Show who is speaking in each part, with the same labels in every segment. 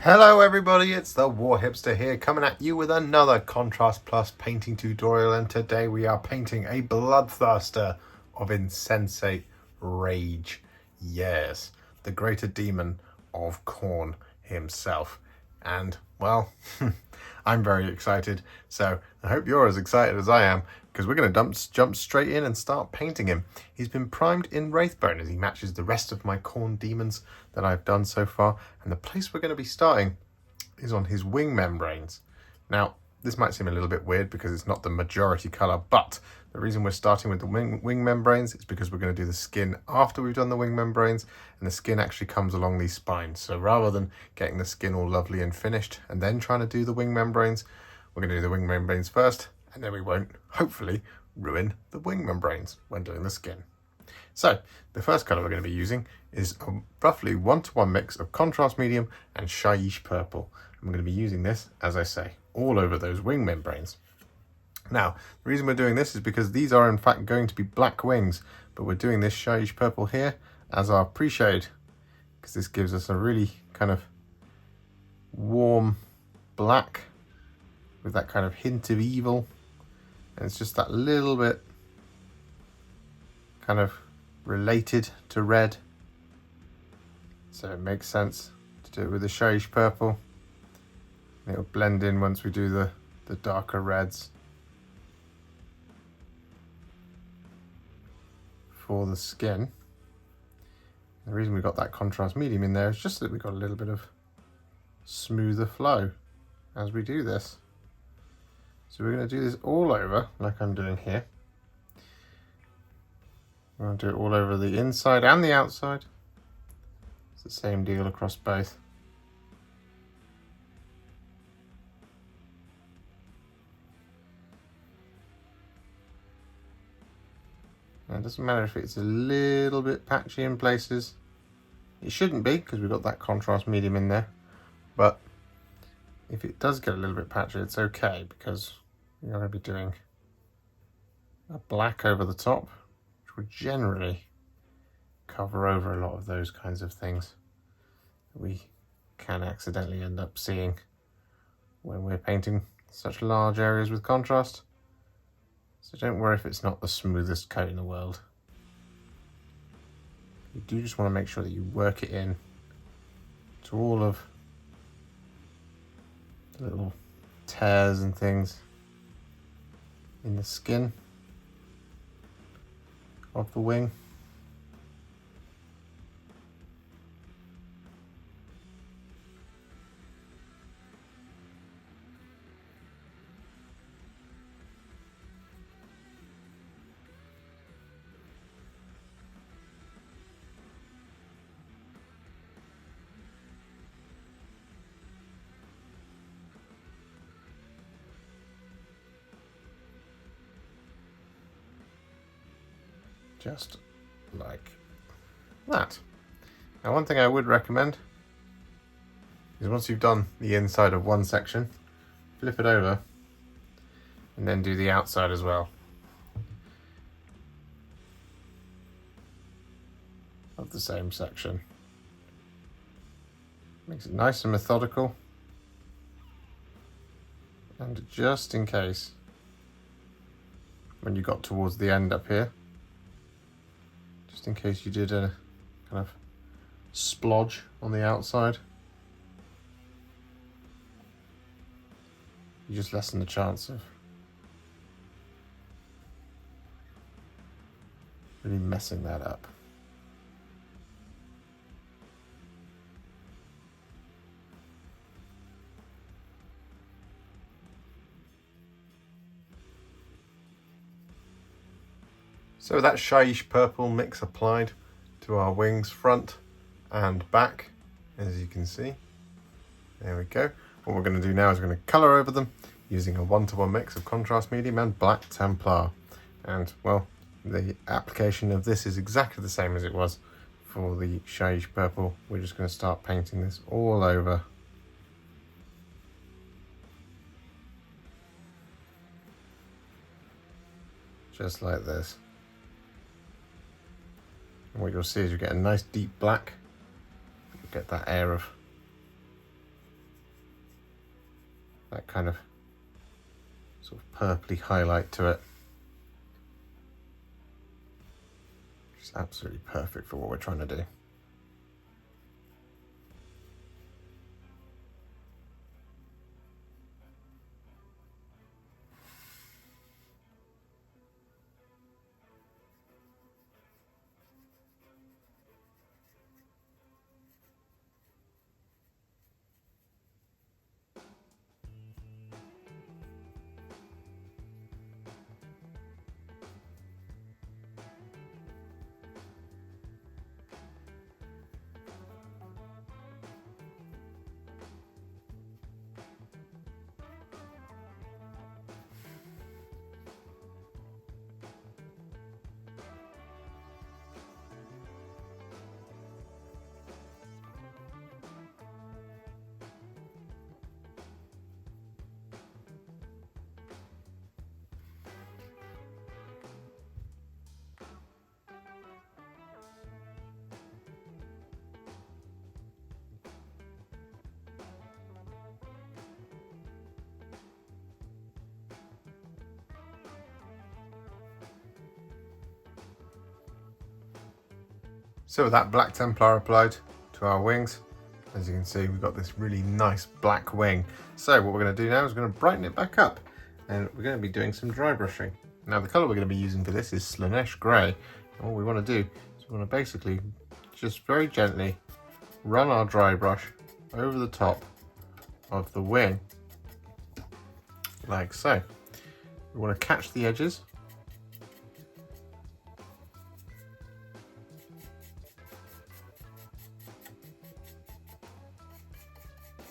Speaker 1: Hello everybody, it's the Warhipster here, coming at you with another Contrast Plus painting tutorial, and today we are painting a Bloodthirster of Insensate Rage. Yes, the greater demon of Khorne himself. And, well, I'm very excited, so I hope you're as excited as I am, because we're going to jump straight in and start painting him. He's been primed in Wraithbone as he matches the rest of my Khorne demons that I've done so far, and the place we're going to be starting is on his wing membranes. Now, this might seem a little bit weird because it's not the majority colour, but the reason we're starting with the wing membranes is because we're going to do the skin after we've done the wing membranes, and the skin actually comes along these spines. So rather than getting the skin all lovely and finished and then trying to do the wing membranes, we're going to do the wing membranes first, and then we won't, hopefully, ruin the wing membranes when doing the skin. So, the first colour we're going to be using is a roughly 1-to-1 mix of Contrast Medium and Shyish Purple. And we're going to be using this, as I say, all over those wing membranes. Now, the reason we're doing this is because these are in fact going to be black wings, but we're doing this Shyish Purple here as our pre-shade, because this gives us a really kind of warm black with that kind of hint of evil. And it's just that little bit kind of related to red. So it makes sense to do it with the Shyish Purple. It'll blend in once we do the darker reds for the skin. The reason we got that contrast medium in there is just that we got a little bit of smoother flow as we do this. So we're going to do this all over, like I'm doing here. We're going to do it all over the inside and the outside. It's the same deal across both. And it doesn't matter if it's a little bit patchy in places. It shouldn't be, because we've got that contrast medium in there. But if it does get a little bit patchy, it's okay, because we're going to be doing a black over the top, which would generally cover over a lot of those kinds of things that we can accidentally end up seeing when we're painting such large areas with contrast. So don't worry if it's not the smoothest coat in the world. You do just want to make sure that you work it in to all of the little tears and things in the skin of the wing. Just like that. Now, one thing I would recommend is once you've done the inside of one section, flip it over and then do the outside as well of the same section. Makes it nice and methodical, and just in case when you got towards the end up here, just in case you did a kind of splodge on the outside, you just lessen the chance of really messing that up. So that Shyish Purple mix applied to our wings front and back, as you can see. There we go. What we're going to do now is we're going to colour over them using a 1-to-1 mix of contrast medium and black Templar. And, well, the application of this is exactly the same as it was for the Shyish Purple. We're just going to start painting this all over. Just like this. And what you'll see is you get a nice deep black. You get that air of that kind of sort of purpley highlight to it. It's absolutely perfect for what we're trying to do. So with that black Templar applied to our wings, as you can see, we've got this really nice black wing. So what we're going to do now is we're going to brighten it back up, and we're going to be doing some dry brushing. Now the colour we're going to be using for this is Slaanesh Grey, and what we want to do is we want to basically just very gently run our dry brush over the top of the wing, like so. We want to catch the edges,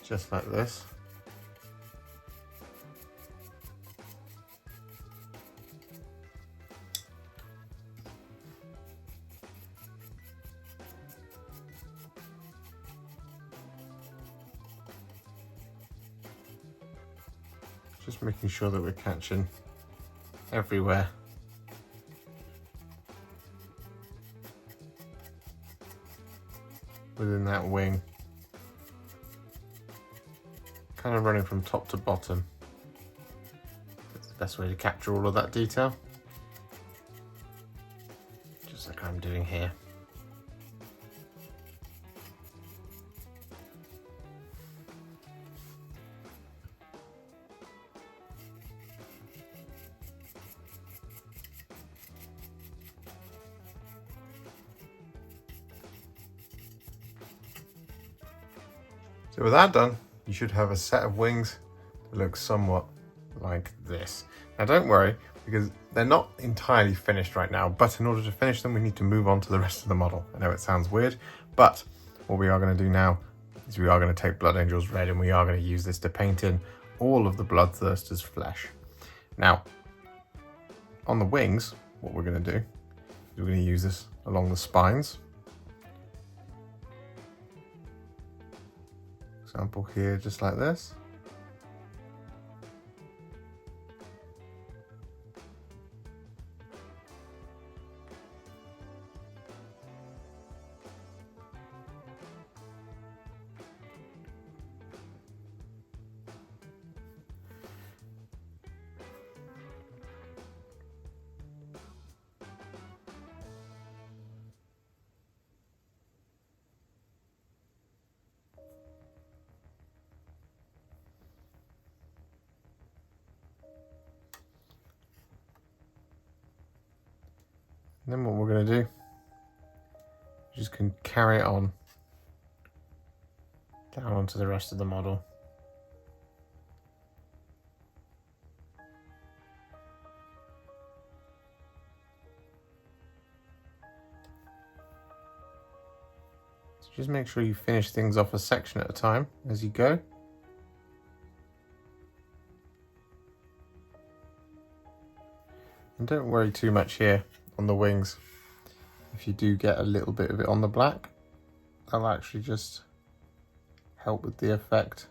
Speaker 1: just like this. Just making sure that we're catching everywhere. Within that wing. Kind of running from top to bottom. That's the best way to capture all of that detail. Just like I'm doing here. So with that done, you should have a set of wings that look somewhat like this. Now don't worry, because they're not entirely finished right now, but in order to finish them, we need to move on to the rest of the model. I know it sounds weird, but what we are going to do now is we are going to take Blood Angel's Red, and we are going to use this to paint in all of the Bloodthirster's flesh. Now, on the wings, what we're going to do is we're going to use this along the spines. Example here, just like this. And then what we're going to do, just can carry it on down onto the rest of the model. So just make sure you finish things off a section at a time as you go. And don't worry too much here on the wings. If you do get a little bit of it on the black, that'll actually just help with the effect.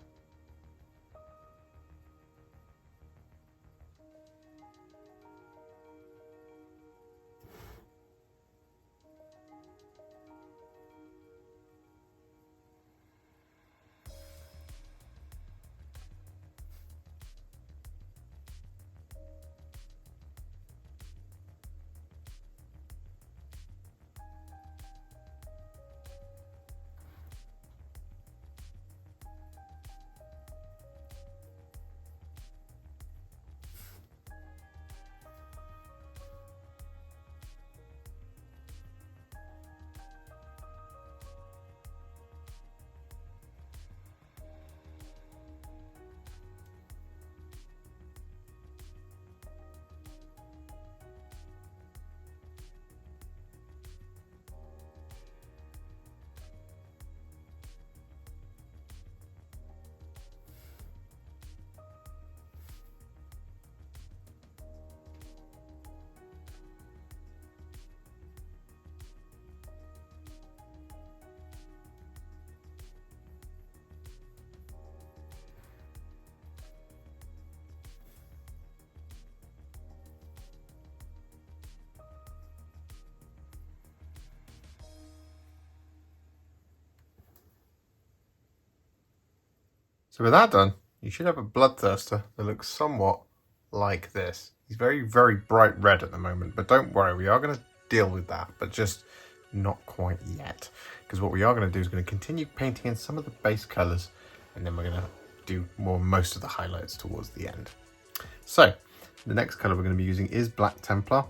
Speaker 1: So with that done, you should have a Bloodthirster that looks somewhat like this. He's very, very bright red at the moment, but don't worry, we are going to deal with that, but just not quite yet. Because what we are going to do is going to continue painting in some of the base colours, and then we're going to do most of the highlights towards the end. So, the next colour we're going to be using is Black Templar,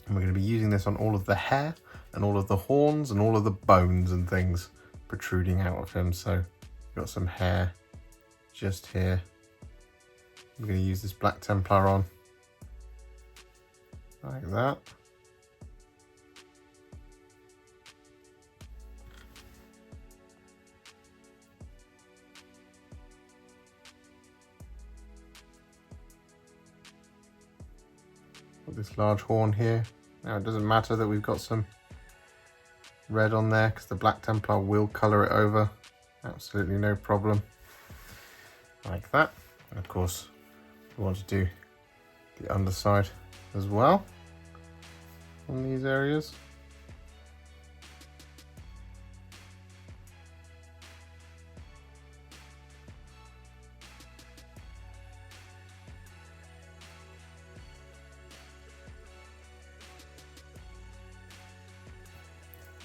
Speaker 1: and we're going to be using this on all of the hair, and all of the horns, and all of the bones and things protruding out of him. So, we've got some hair just here. I'm going to use this Black Templar on, like that. Got this large horn here. Now it doesn't matter that we've got some red on there because the Black Templar will colour it over. Absolutely no problem. Like that. And of course, we want to do the underside as well on these areas.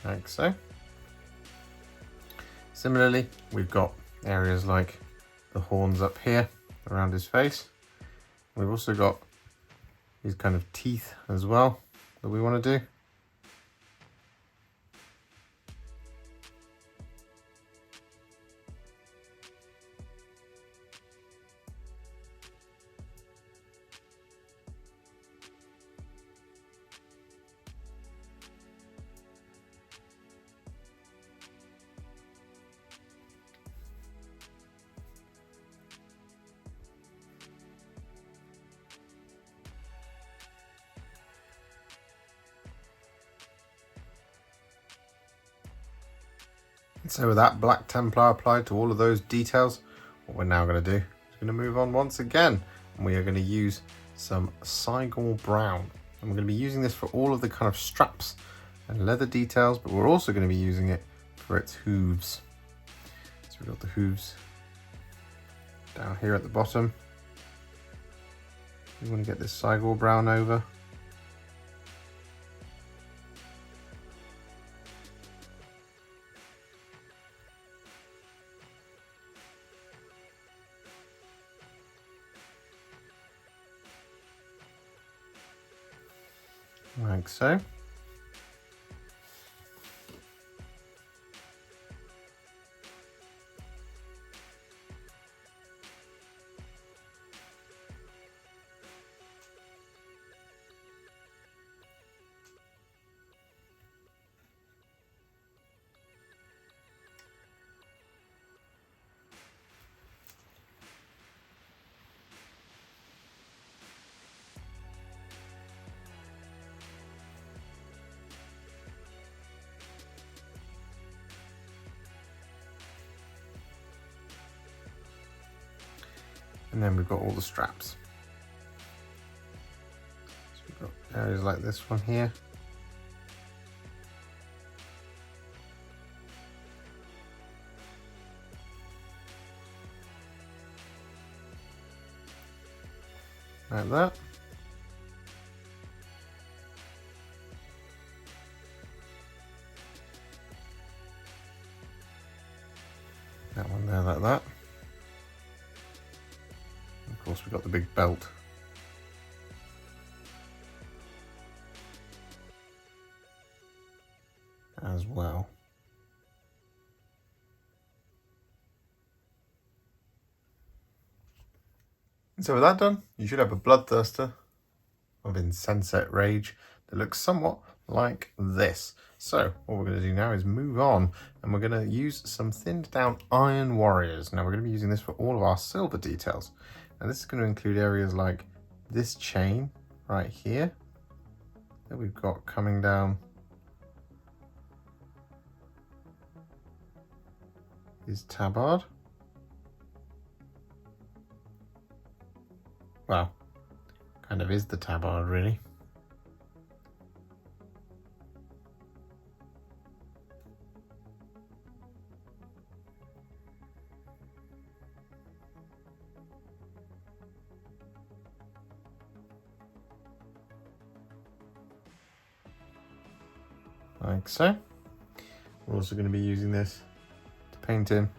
Speaker 1: Like so. Similarly, we've got areas like the horns up here around his face. We've also got these kind of teeth as well that we want to do. So with that Black Templar applied to all of those details, what we're now going to do is going to move on once again, and we are going to use some Cygor Brown, and we're going to be using this for all of the kind of straps and leather details, but we're also going to be using it for its hooves. So we've got the hooves down here at the bottom. We want to get this Cygor Brown over. Like so. And then we've got all the straps. So we've got areas like this one here. Like that. That one there like that. Of course, we've got the big belt. As well. And so with that done, you should have a Bloodthirster of Insensate Rage that looks somewhat like this. So what we're going to do now is move on, and we're going to use some thinned down Iron Warriors. Now we're going to be using this for all of our silver details. And this is going to include areas like this chain right here that we've got coming down his tabard. Well, kind of is the tabard really. like so. We're also going to be using this to paint in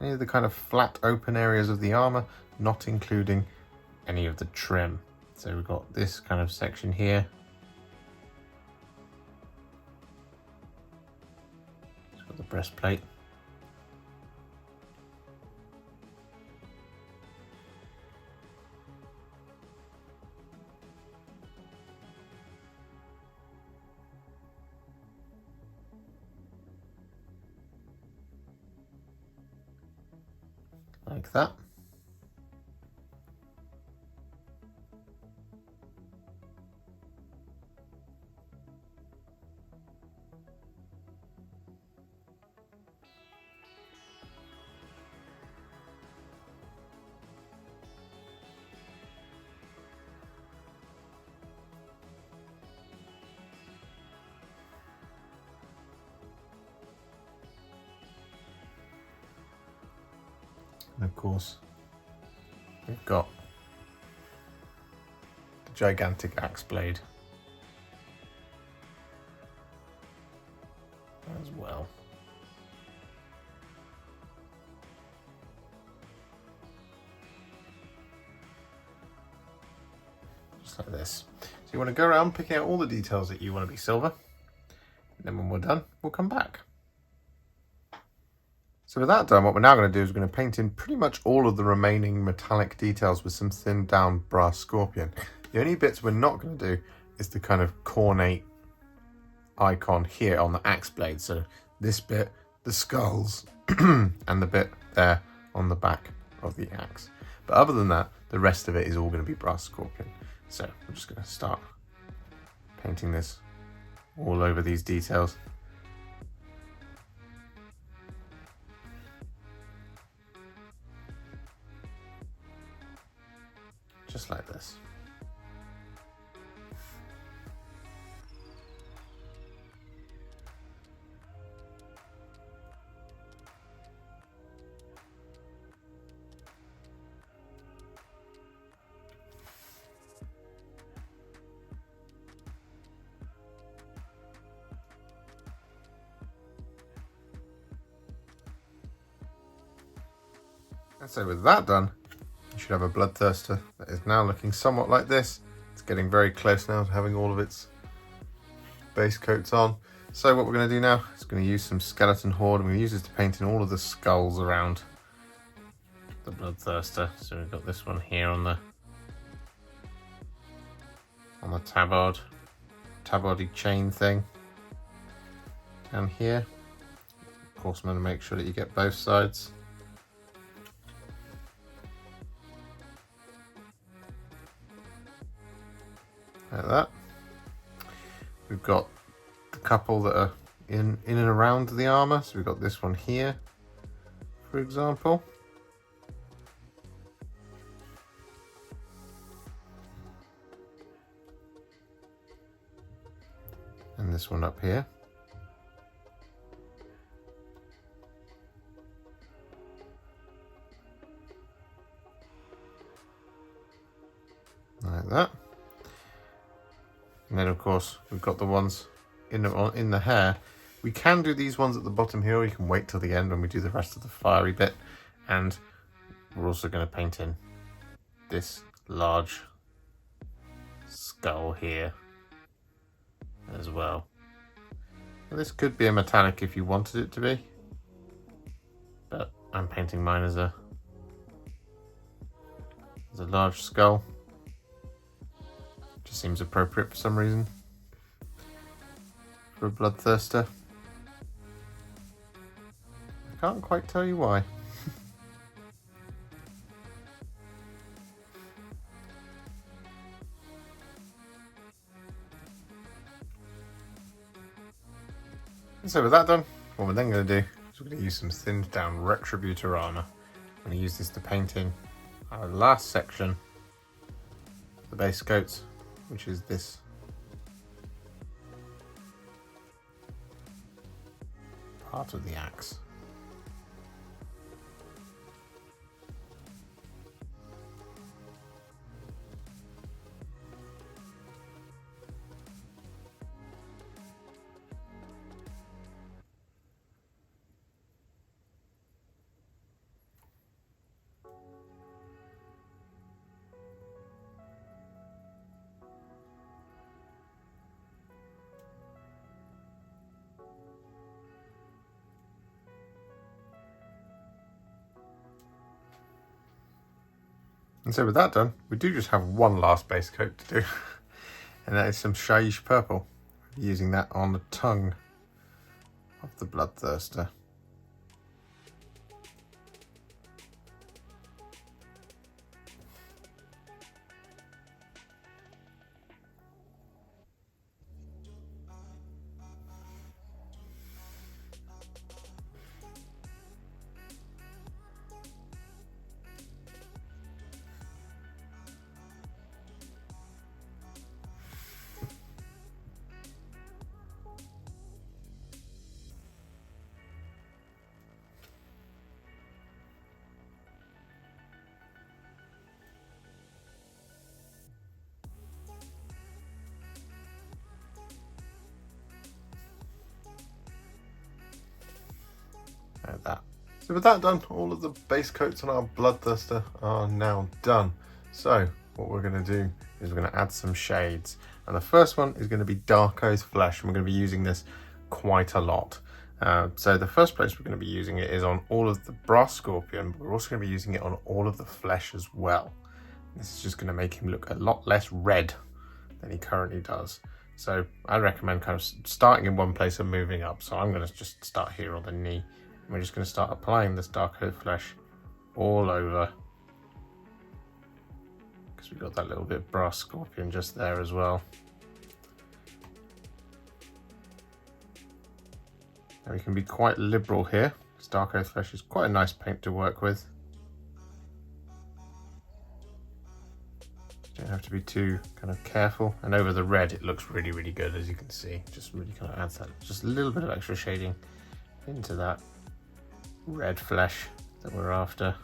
Speaker 1: any of the kind of flat open areas of the armor, not including any of the trim. So we've got this kind of section here. It's got the breastplate. Like that. And of course, we've got the gigantic axe blade as well. Just like this. So you want to go around picking out all the details that you want to be silver. And then when we're done, we'll come back. So with that done, what we're now going to do is we're going to paint in pretty much all of the remaining metallic details with some thinned down brass scorpion. The only bits we're not going to do is the kind of cornate icon here on the axe blade. So this bit, the skulls, and the bit there on the back of the axe. But other than that, the rest of it is all going to be brass scorpion. So I'm just going to start painting this all over these details. Just like this. And so with that done, you should have a Bloodthirster that is now looking somewhat like this. It's getting very close now to having all of its base coats on. So what we're going to do now is going to use some Skeleton Horde, and we're going to use this to paint in all of the skulls around the Bloodthirster. So we've got this one here on the tabard chain thing down here. Of course, I'm going to make sure that you get both sides. Like that. We've got a couple that are in and around the armor. So we've got this one here, for example. And this one up here. Like that. And then of course we've got the ones in the hair. We can do these ones at the bottom here, or you can wait till the end when we do the rest of the fiery bit. And we're also going to paint in this large skull here as well. Now, this could be a metallic if you wanted it to be, but I'm painting mine as a large skull. Just seems appropriate for some reason for a Bloodthirster. I can't quite tell you why. And so with that done, what we're then going to do is we're going to use some thinned down Retributor Armour. I'm going to use this to paint in our last section, the base coats, which is this part of the axe. And so with that done, we do just have one last base coat to do, and that is some Shyish Purple. Using that on the tongue of the Bloodthirster. Like that. So with that done, all of the base coats on our Bloodthirster are now done. So what we're going to do is we're going to add some shades. And the first one is going to be Darkoath Flesh, and we're going to be using this quite a lot. So the first place we're going to be using it is on all of the Brass Scorpion, but we're also going to be using it on all of the flesh as well. This is just going to make him look a lot less red than he currently does. So I recommend kind of starting in one place and moving up. So I'm going to just start here on the knee. We're just going to start applying this Darkoath Flesh all over, because we've got that little bit of Brass Scorpion just there as well. Now we can be quite liberal here, because Darkoath Flesh is quite a nice paint to work with. Don't have to be too kind of careful. And over the red it looks really, really good, as you can see. Just really kind of adds that, just a little bit of extra shading into that red flesh that we're after.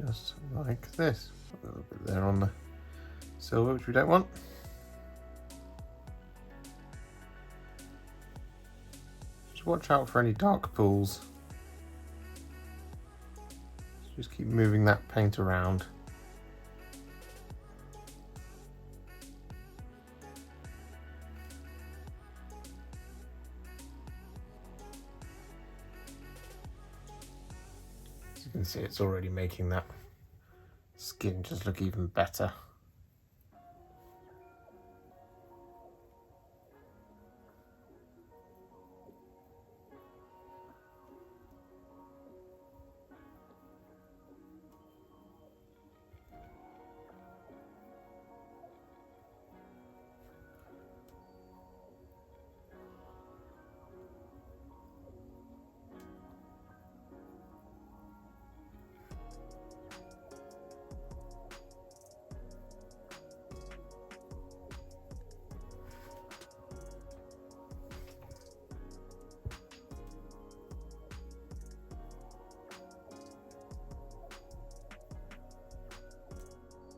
Speaker 1: Just like this. A little bit there on the silver, which we don't want. Just watch out for any dark pools. Just keep moving that paint around. As you can see, it's already making that skin just look even better.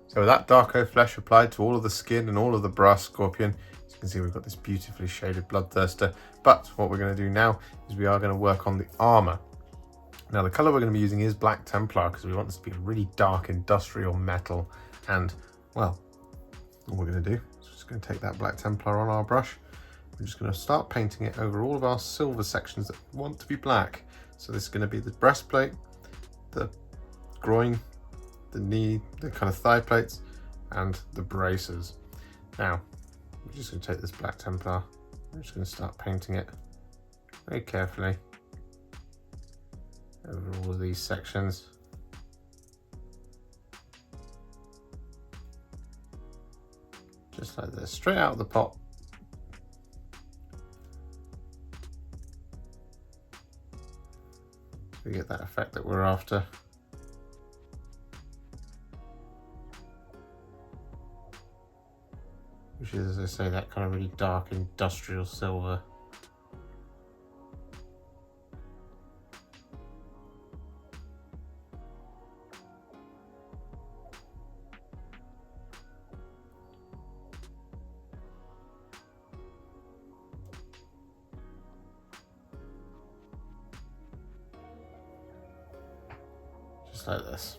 Speaker 1: So with that Darkoath Flesh applied to all of the skin and all of the Brass Scorpion, as you can see, we've got this beautifully shaded Bloodthirster. But what we're going to do now is we are going to work on the armour. Now the colour we're going to be using is Black Templar, because we want this to be a really dark industrial metal. And, well, all we're going to do is just going to take that Black Templar on our brush. We're just going to start painting it over all of our silver sections that we want to be black. So this is going to be the breastplate, the groin, the knee, the kind of thigh plates, and the braces. Now, we're just going to take this Black Templar. We're just going to start painting it very carefully over all of these sections. Just like this, straight out of the pot. So we get that effect that we're after. Which is, as I say, that kind of really dark industrial silver. just like this.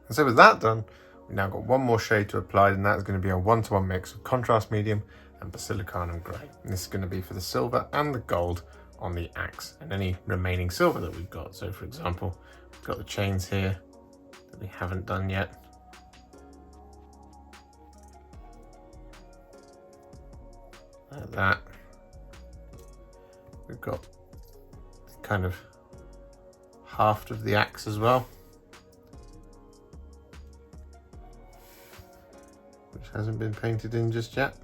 Speaker 1: And so with that done, we've now got one more shade to apply, and that's going to be a 1-to-1 mix of Contrast Medium and Basilicanum Grey. And this is going to be for the silver and the gold on the axe and any remaining silver that we've got. So for example, we've got the chains here that we haven't done yet. Like that. We've got kind of haft of the axe as well, which hasn't been painted in just yet,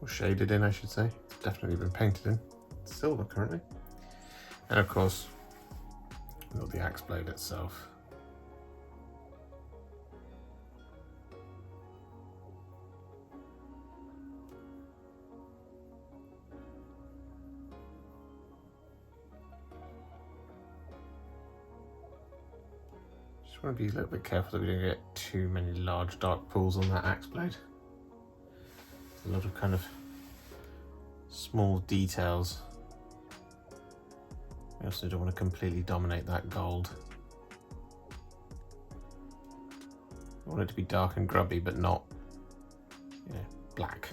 Speaker 1: or shaded in I should say. It's definitely been painted in. It's silver currently. And of course we've got the axe blade itself. I want to be a little bit careful that we don't get too many large dark pools on that axe blade. There's a lot of kind of small details. We also don't want to completely dominate that gold. I want it to be dark and grubby, but not, you know, black.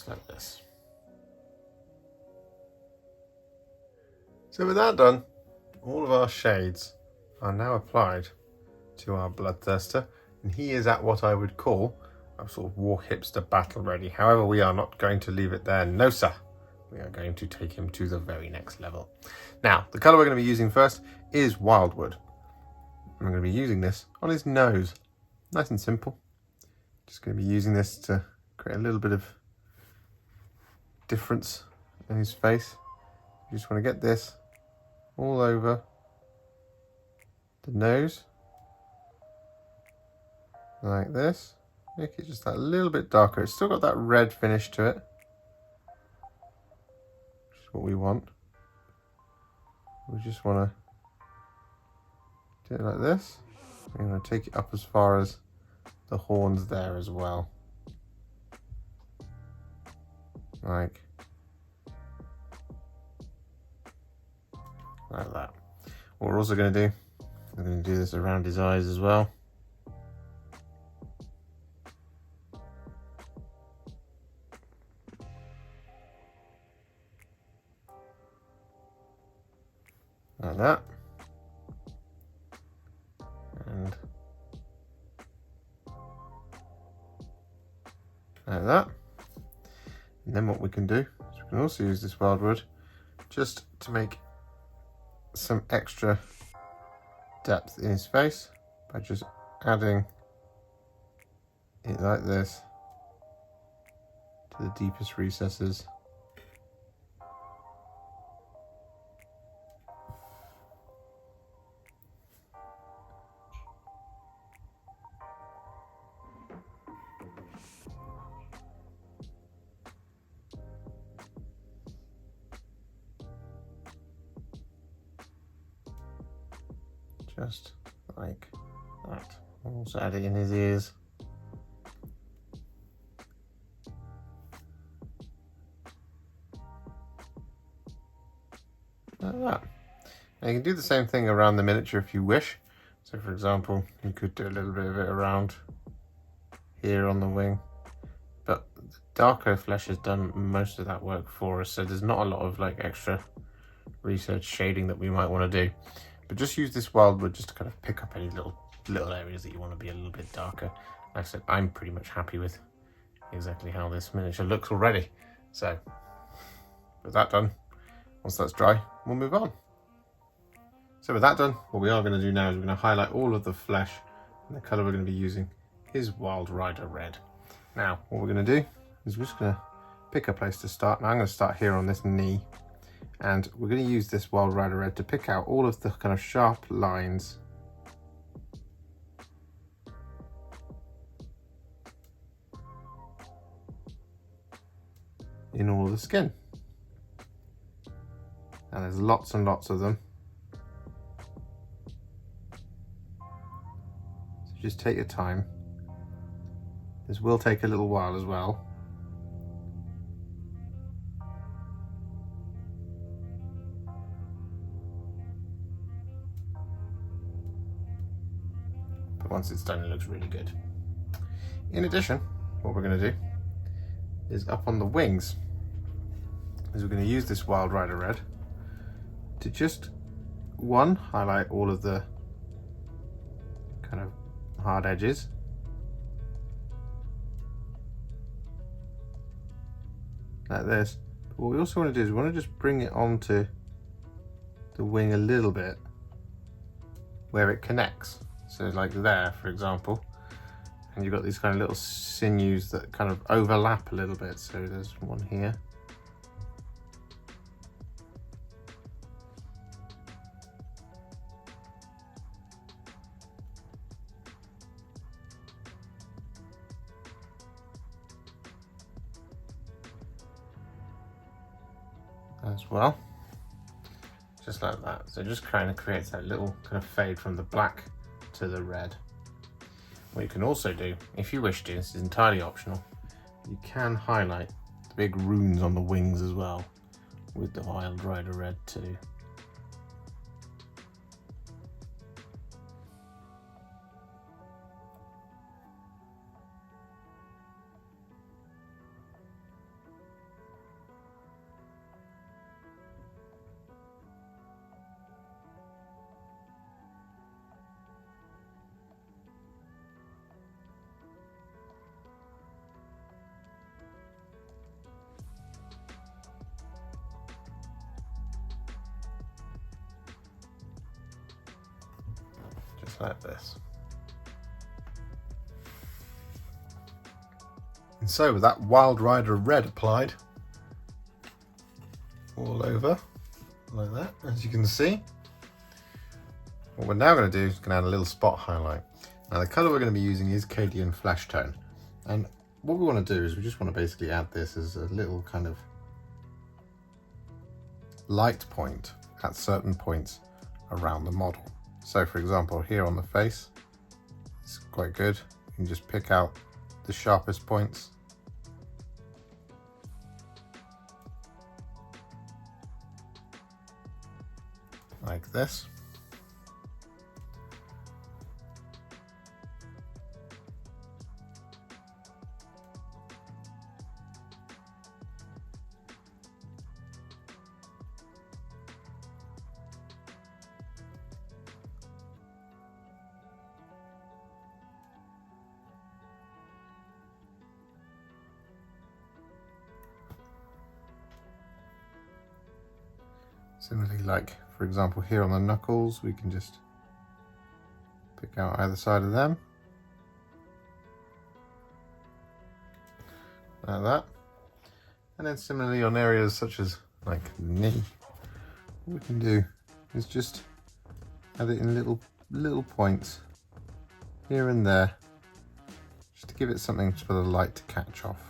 Speaker 1: Like this. So with that done, all of our shades are now applied to our Bloodthirster, and he is at what I would call a sort of Warhipster battle ready. However, we are not going to leave it there. No sir, we are going to take him to the very next level. Now, the colour we're going to be using first is Wyldwood. I'm going to be using this on his nose. Nice and simple. Just going to be using this to create a little bit of difference in his face. You just want to get this all over the nose, like this. Make it just that little bit darker. It's still got that red finish to it, which is what we want. We just want to do it like this. I'm going to take it up as far as the horns there as well. Like that. What we're also going to do, we're going to do this around his eyes as well. Like that. And like that. And then what we can do is we can also use this Wyldwood just to make some extra depth in his face by just adding it like this to the deepest recesses. Just like that. I'll also add it in his ears. Like that. Now you can do the same thing around the miniature if you wish. So for example, you could do a little bit of it around here on the wing. But Darkoath Flesh has done most of that work for us, so there's not a lot of like extra research shading that we might want to do. But just use this Wyldwood just to kind of pick up any little areas that you want to be a little bit darker. Like I said, I'm pretty much happy with exactly how this miniature looks already. So with that done, once that's dry, we'll move on. So with that done, what we are going to do now is we're going to highlight all of the flesh, and the colour we're going to be using is Wild Rider Red. Now what we're going to do is we're just going to pick a place to start. Now I'm going to start here on this knee. And we're going to use this Wild Rider Red to pick out all of the kind of sharp lines in all of the skin. There's lots and lots of them. So just take your time. This will take a little while as well. But once it's done, it looks really good. In addition, what we're going to do is up on the wings, is we're going to use this Wild Rider Red to just, one, highlight all of the kind of hard edges. Like this. But what we also want to do is we want to just bring it onto the wing a little bit where it connects. So like there, for example, and you've got these kind of little sinews that kind of overlap a little bit. So there's one here. As well, just like that. So just kind of creates that little kind of fade from the black to the red. What you can also do, if you wish to, this is entirely optional, you can highlight the big runes on the wings as well with the Wild Rider Red too. Like this. And so with that Wild Rider Red applied all over like that, as you can see, what we're now going to do is going to add a little spot highlight. Now the colour we're going to be using is Cadian Fleshtone, and what we want to do is we just want to basically add this as a little kind of light point at certain points around the model. So for example, here on the face, it's quite good. You can just pick out the sharpest points. Like this. Similarly, like for example here on the knuckles, we can just pick out either side of them like that. And then similarly on areas such as like the knee, what we can do is just add it in little points here and there, just to give it something for the light to catch off.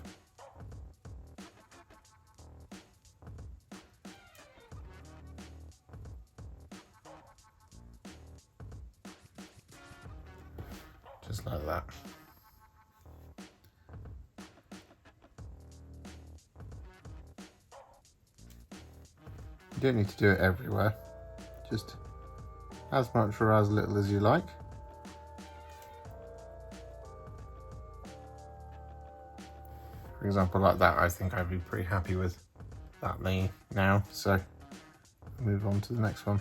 Speaker 1: Just like that. You don't need to do it everywhere, just as much or as little as you like. For example, like that, I think I'd be pretty happy with that knee now, so move on to the next one.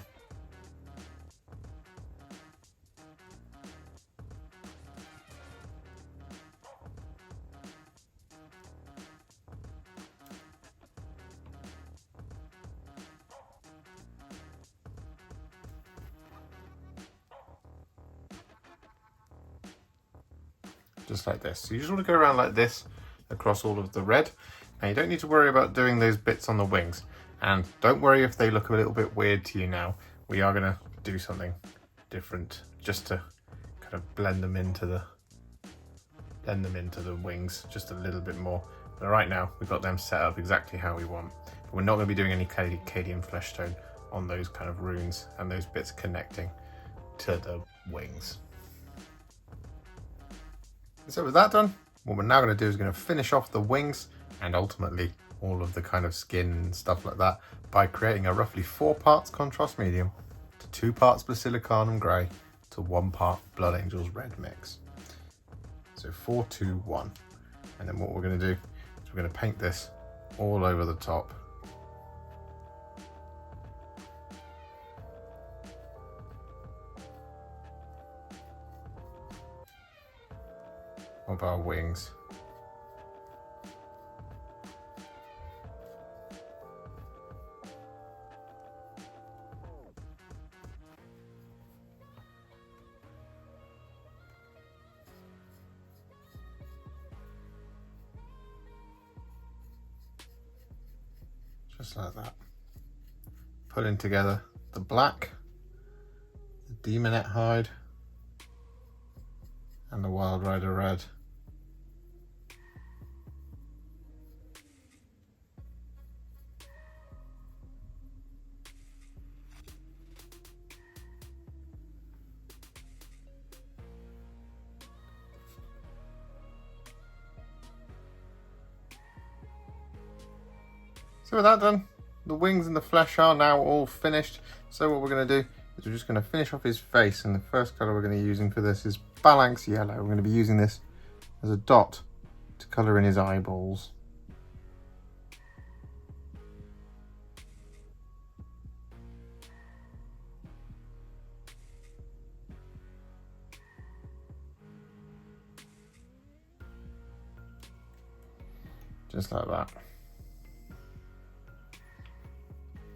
Speaker 1: Just like this. So you just want to go around like this across all of the red. Now you don't need to worry about doing those bits on the wings, and don't worry if they look a little bit weird to you now. We are going to do something different just to kind of blend them into the wings just a little bit more. But right now we've got them set up exactly how we want. But we're not going to be doing any Cadian Fleshtone on those kind of runes and those bits connecting to the wings. So with that done, what we're now going to do is going to finish off the wings and ultimately all of the kind of skin and stuff like that by creating a roughly 4 parts contrast medium to 2 parts Basilicanum Grey to 1 part Blood Angel's Red mix. So 4, 2, 1. And then what we're going to do is we're going to paint this all over the top. Of our wings. Just like that. Putting together the black, the Daemonette Hide, and the Wild Rider Red. So with that done, the wings and the flesh are now all finished. So what we're going to do is we're just going to finish off his face, and the first colour we're going to be using for this is Phalanx Yellow. We're going to be using this as a dot to colour in his eyeballs. Just like that.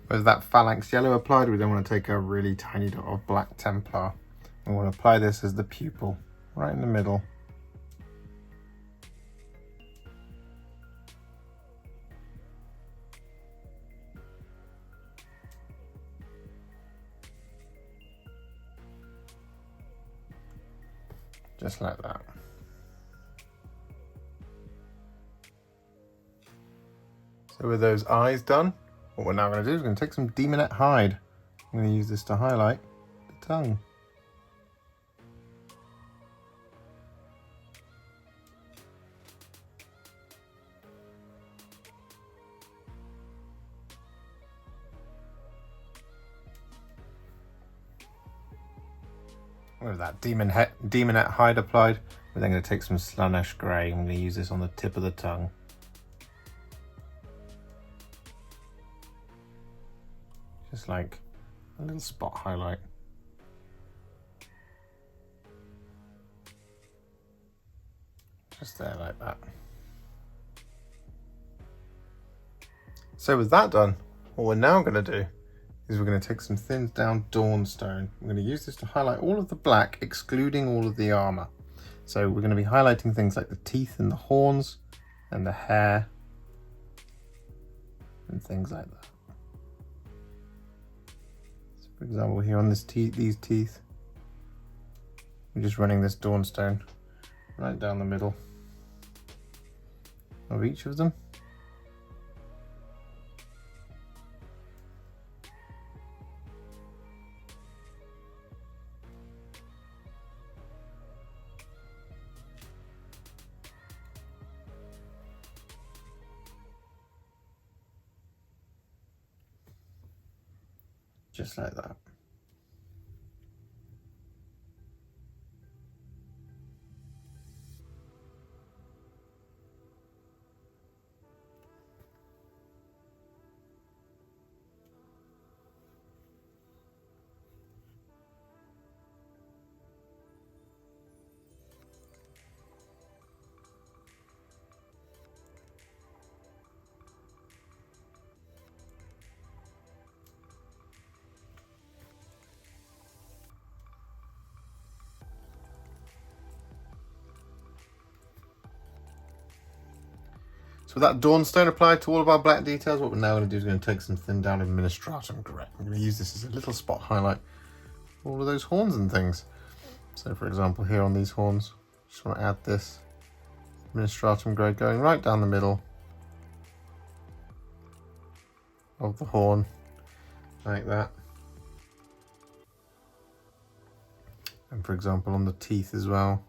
Speaker 1: With that Phalanx Yellow applied, we then want to take a really tiny dot of Black Templar. We want to apply this as the pupil, right in the middle. Just like that. So with those eyes done, what we're now going to do is we're going to take some Daemonette Hide. I'm going to use this to highlight the tongue. With that Daemonette Hide applied, we're then going to take some Slaanesh Grey. I'm going to use this on the tip of the tongue. Just like a little spot highlight. Just there like that. So with that done, what we're now going to do is we're going to take some thinned down Dawnstone. We're going to use this to highlight all of the black, excluding all of the armour. So we're going to be highlighting things like the teeth and the horns and the hair and things like that. For example, here on these teeth, we're just running this Dawnstone right down the middle of each of them. Just like that. So with that Dawnstone applied to all of our black details, what we're now going to do is going to take some thin down Administratum Grey. I'm going to use this as a little spot highlight for all of those horns and things. So for example, here on these horns, just want to add this Administratum Grey going right down the middle of the horn. like that. And for example on the teeth as well,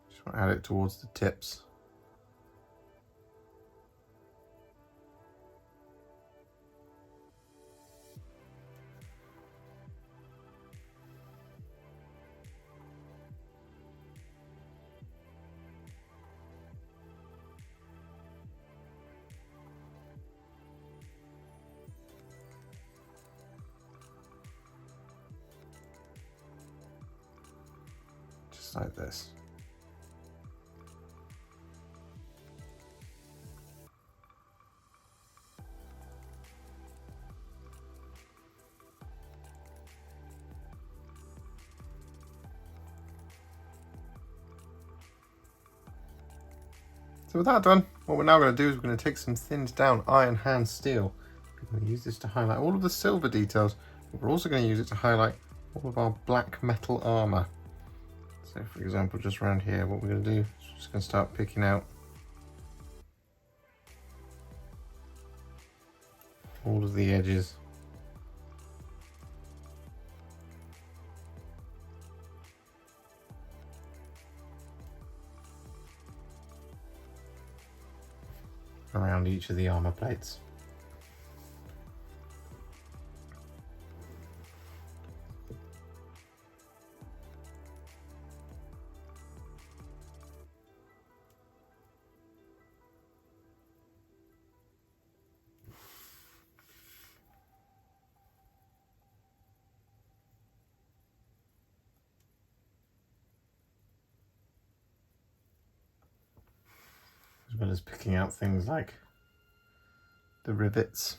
Speaker 1: just want to add it towards the tips. Just like this. So with that done, what we're now going to do is we're going to take some thinned down iron hand steel. We're going to use this to highlight all of the silver details, but we're also going to use it to highlight all of our black metal armour. So for example, just around here, what we're going to do is we're just going to start picking out all of the edges. Around each of the armour plates. As well as picking out things like the rivets.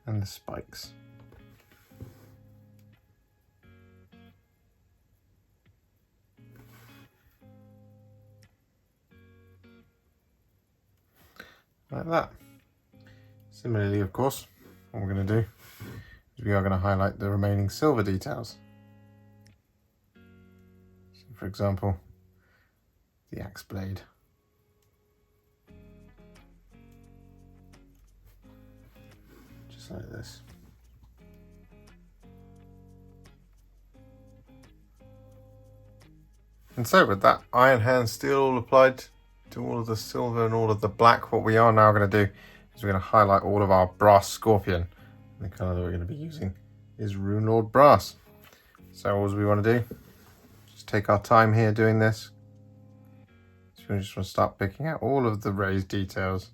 Speaker 1: And the spikes. Like that. Similarly, of course, what we're going to do is we are going to highlight the remaining silver details. So for example, the axe blade. Just like this. And so with that iron hand steel all applied to all of the silver and all of the black, what we are now going to do is we're going to highlight all of our brass scorpion. And the colour that we're going to be using is Runelord Brass. So all we want to do, just take our time here doing this. So we just want to start picking out all of the raised details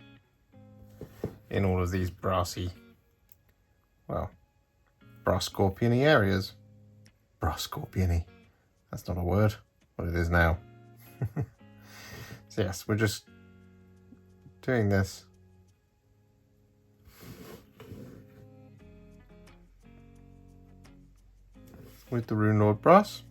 Speaker 1: in all of these brassy, well, brass scorpion-y areas. Brass scorpion-y. That's not a word, but it is now. So yes, we're just doing this. With the Runelord Brass.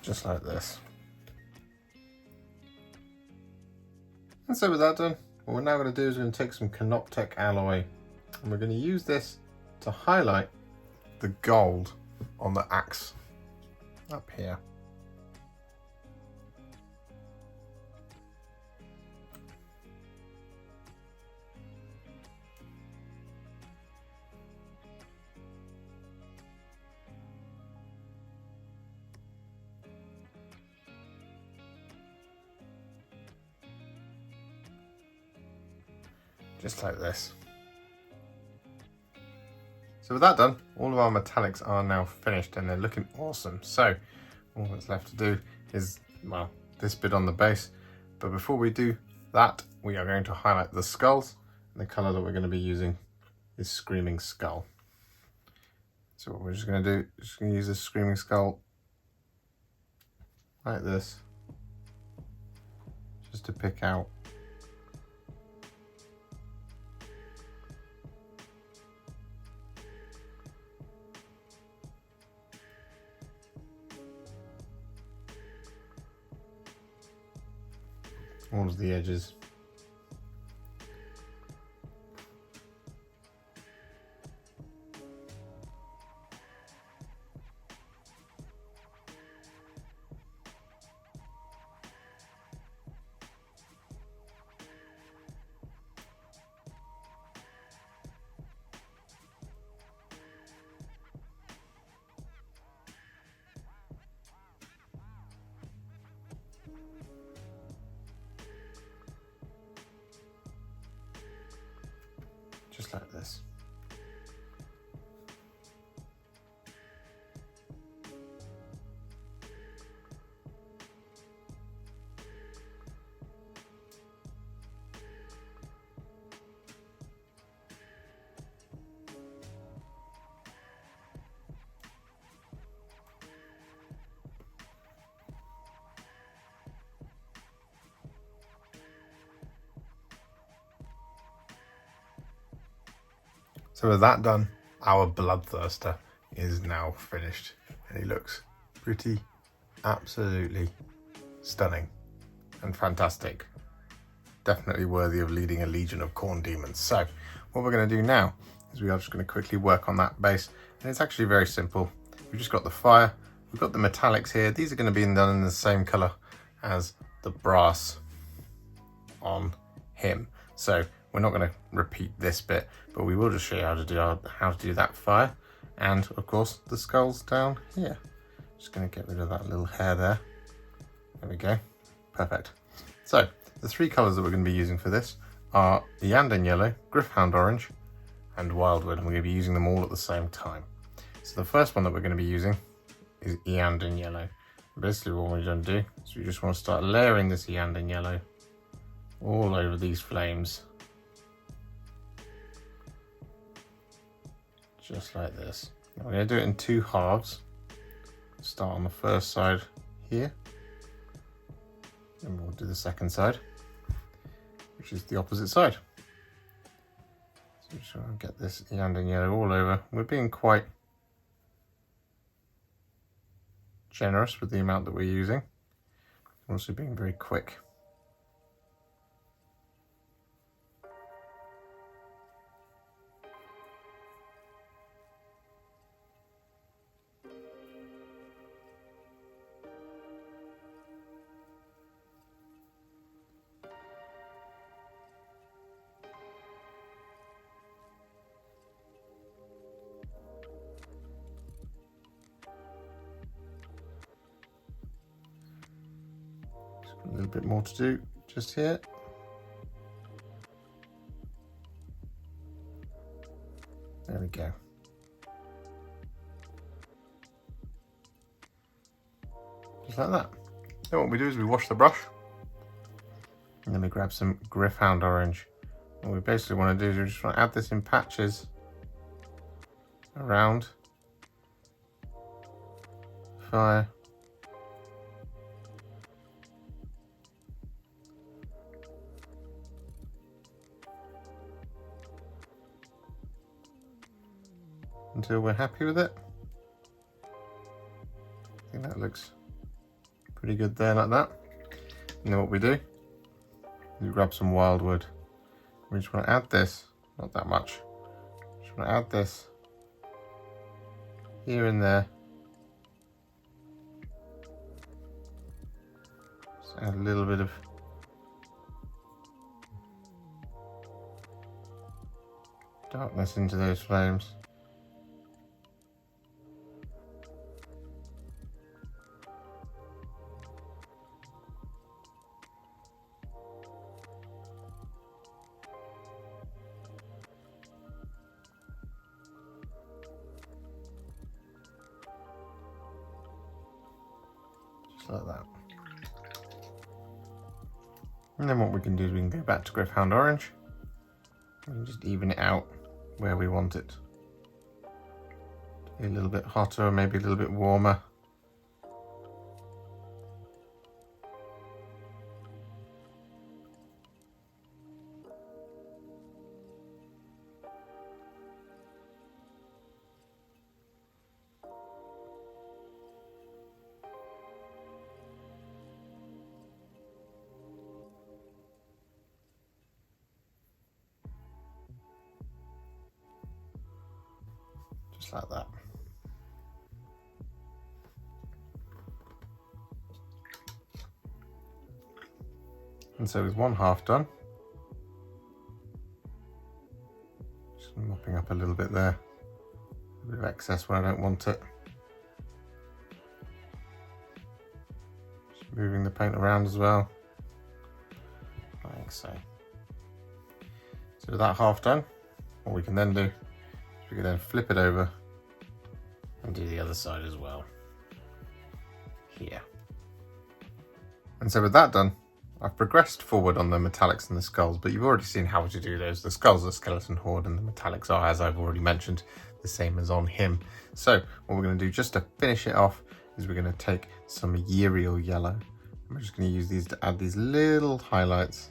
Speaker 1: Just like this. And so with that done, what we're now going to do is we're going to take some Canoptek Alloy and we're going to use this to highlight the gold on the axe up here. Just like this. So with that done, all of our metallics are now finished and they're looking awesome. So all that's left to do is, well, this bit on the base. But before we do that, we are going to highlight the skulls. And the colour that we're going to be using is Screaming Skull. So what we're just going to do is just going to use this Screaming Skull like this, just to pick out all of the edges. Just like this. So with that done, our Bloodthirster is now finished, and he looks pretty absolutely stunning and fantastic. Definitely worthy of leading a legion of Khorne demons. So what we're going to do now is we are just going to quickly work on that base, and it's actually very simple. We've just got the fire, we've got the metallics here. These are going to be done in the same color as the brass on him. So we're not going to repeat this bit, but we will just show you how to do that fire, and of course the skulls down here. Just going to get rid of that little hair there. There we go. Perfect. So the three colours that we're going to be using for this are Iyanden Yellow, Gryph-Hound Orange, and Wyldwood, and we're going to be using them all at the same time. So the first one that we're going to be using is Iyanden Yellow. Basically what we're going to do is we just want to start layering this Iyanden Yellow all over these flames. Just like this. Now we're going to do it in two halves. Start on the first side here, and we'll do the second side, which is the opposite side. So just want to get this Iyanden Yellow all over. We're being quite generous with the amount that we're using. We're also being very quick. A little bit more to do just here. There we go. Just like that. Then what we do is we wash the brush, and then we grab some Gryph-Hound Orange. What we basically want to do is we just want to add this in patches around fire. Until we're happy with it. I think that looks pretty good there, like that. And then what we do is we grab some Wyldwood. We just want to add this, not that much. Just want to add this here and there. Just add a little bit of darkness into those flames. Like that. And then what we can do is we can go back to Gryph-Hound Orange and just even it out where we want it. To be a little bit hotter, maybe a little bit warmer. Just like that. And so with one half done, just mopping up a little bit there, a bit of excess where I don't want it. Just moving the paint around as well, like so. So with that half done, what we can then do is we can then flip it over and do the other side as well, here. And so with that done, I've progressed forward on the metallics and the skulls, but you've already seen how to do those. The skulls are Skeleton Horde and the metallics are, as I've already mentioned, the same as on him. So what we're going to do just to finish it off is we're going to take some Yriel Yellow. I'm just going to use these to add these little highlights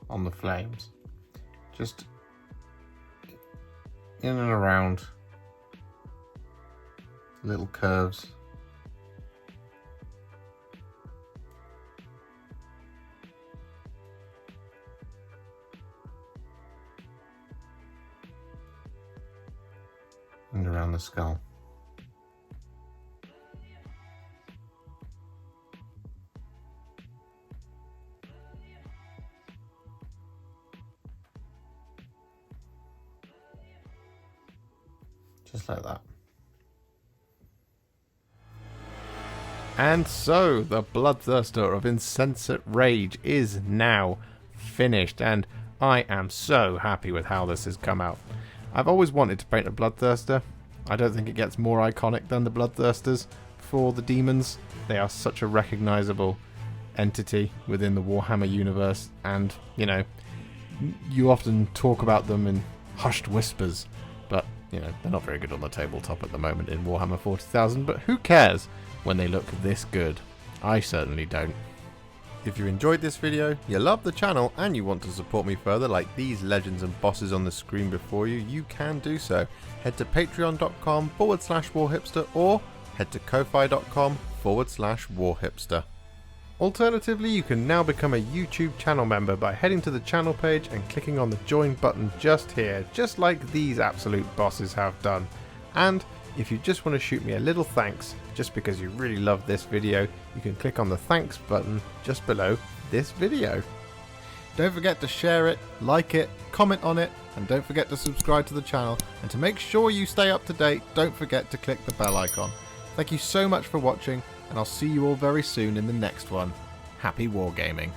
Speaker 1: on the flames. Just in and around little curves. And around the skull. Just like that. And so the Bloodthirster of Insensate Rage is now finished, and I am so happy with how this has come out. I've always wanted to paint a Bloodthirster. I don't think it gets more iconic than the Bloodthirsters for the demons. They are such a recognisable entity within the Warhammer universe, and, you know, you often talk about them in hushed whispers, but, you know, they're not very good on the tabletop at the moment in Warhammer 40,000, but who cares when they look this good? I certainly don't. If you enjoyed this video, you love the channel, and you want to support me further like these legends and bosses on the screen before you, you can do so. Head to patreon.com/warhipster or head to ko-fi.com/warhipster. Alternatively, you can now become a YouTube channel member by heading to the channel page and clicking on the join button just here, just like these absolute bosses have done. And if you just want to shoot me a little thanks, just because you really love this video, you can click on the thanks button just below this video. Don't forget to share it, like it, comment on it, and don't forget to subscribe to the channel. And to make sure you stay up to date, don't forget to click the bell icon. Thank you so much for watching, and I'll see you all very soon in the next one. Happy wargaming.